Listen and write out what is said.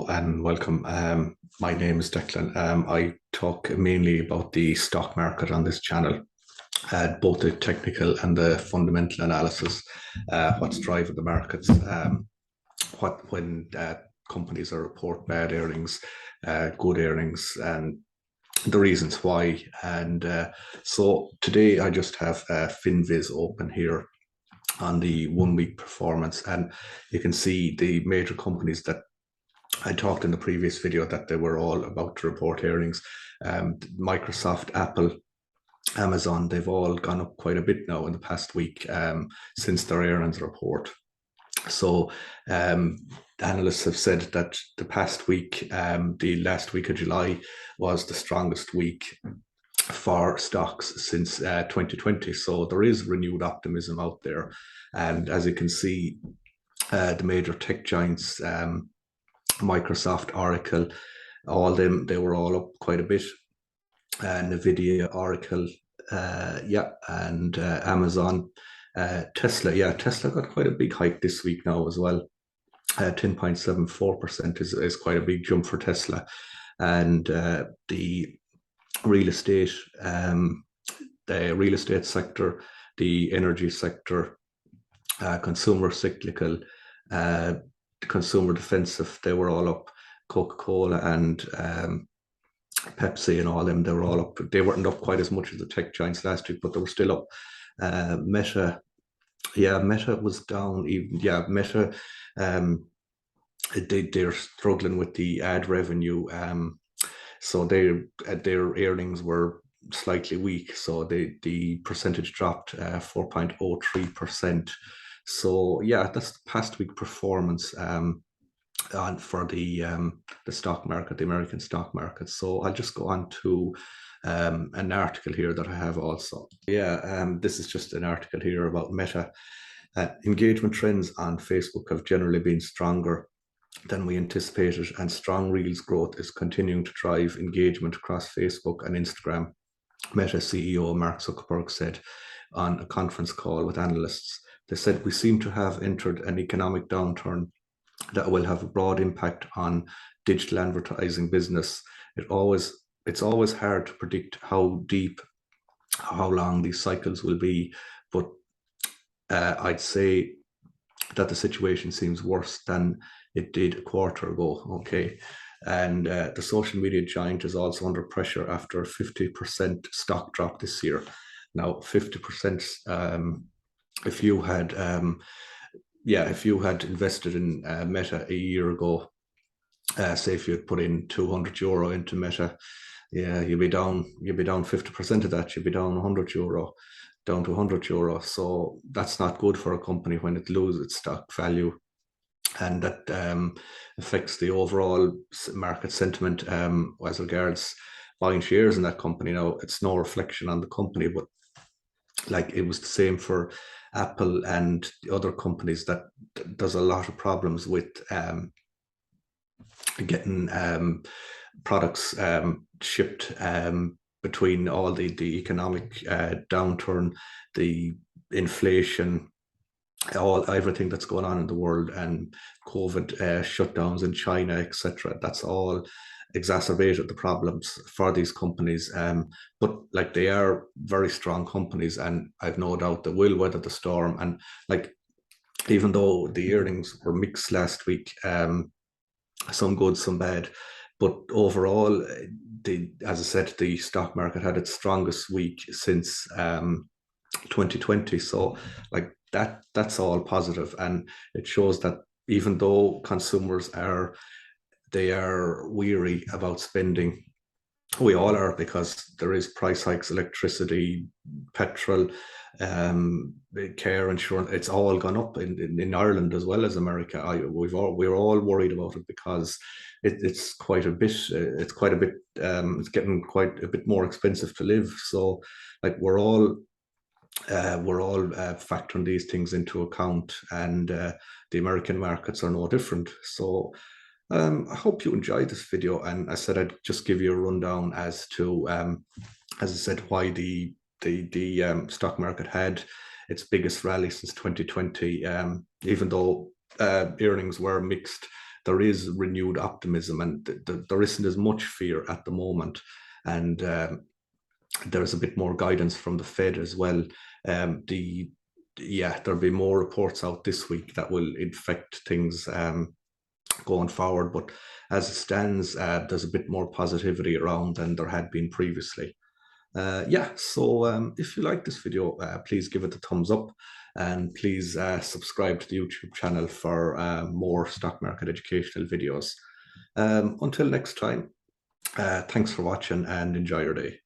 Hello and welcome. My name is Declan. I talk mainly about the stock market on this channel, both the technical and the fundamental analysis, what's driving the markets, when companies are report bad earnings, good earnings, and the reasons why. And so today I just have Finviz open here on the 1 week performance, and you can see the major companies that I talked in the previous video that they were all about to report earnings. Microsoft, Apple, Amazon, they've all gone up quite a bit now in the past week since their earnings report. So analysts have said that the past week, the last week of July, was the strongest week for stocks since 2020. So there is renewed optimism out there. And as you can see, the major tech giants, Microsoft, Oracle, all them, they were all up quite a bit. Nvidia, Oracle, and Amazon, Tesla. Tesla got quite a big hike this week now as well. 10.74% is quite a big jump for Tesla. And the real estate sector, the energy sector, consumer cyclical, consumer defensive, they were all up. Coca-Cola and Pepsi and all them, they were all up. They weren't up quite as much as the tech giants last week, but they were still up. Meta was down even. Meta, they're struggling with the ad revenue. So their earnings were slightly weak. So the percentage dropped 4.03%. So yeah, that's the past week performance for the stock market, the American stock market. So I'll just go on to an article here that I have also. This is just an article here about Meta. Engagement trends on Facebook have generally been stronger than we anticipated, and strong Reels growth is continuing to drive engagement across Facebook and Instagram, Meta CEO Mark Zuckerberg said on a conference call with analysts. They said, "We seem to have entered an economic downturn that will have a broad impact on digital advertising business. It's always hard to predict how long these cycles will be, but I'd say that the situation seems worse than it did a quarter ago." Okay. And the social media giant is also under pressure after a 50% stock drop this year. Now, 50%, if you had invested in Meta a year ago, say if you had put in €200 into Meta, you'd be down 50% of that. You'd be down €100, down to €100. So that's not good for a company when it loses its stock value, and that affects the overall market sentiment as regards buying shares in that company. Now, it's no reflection on the company, but like it was the same for Apple and the other companies, that there's a lot of problems with getting products shipped between all the economic downturn, the inflation, everything that's going on in the world, and COVID shutdowns in China, etc. That's all exacerbated the problems for these companies. But like, they are very strong companies, and I've no doubt they will weather the storm. And like, even though the earnings were mixed last week, some good, some bad, but overall, as I said, the stock market had its strongest week since 2020. So like that's all positive, and it shows that even though consumers are weary about spending, we all are, because there is price hikes, electricity, petrol, care, insurance, it's all gone up in Ireland as well as America. We're all worried about it, because it's quite a bit, it's getting quite a bit more expensive to live. So like, we're all factoring these things into account, and the American markets are no different. So I hope you enjoyed this video, and I said I'd just give you a rundown as to, as I said, why the stock market had its biggest rally since 2020, even though earnings were mixed. there is renewed optimism, and there isn't as much fear at the moment. And there's a bit more guidance from the Fed as well. There'll be more reports out this week that will affect things going forward. But as it stands, there's a bit more positivity around than there had been previously. So if you like this video, please give it a thumbs up, and please subscribe to the YouTube channel for more stock market educational videos. Until next time, thanks for watching and enjoy your day.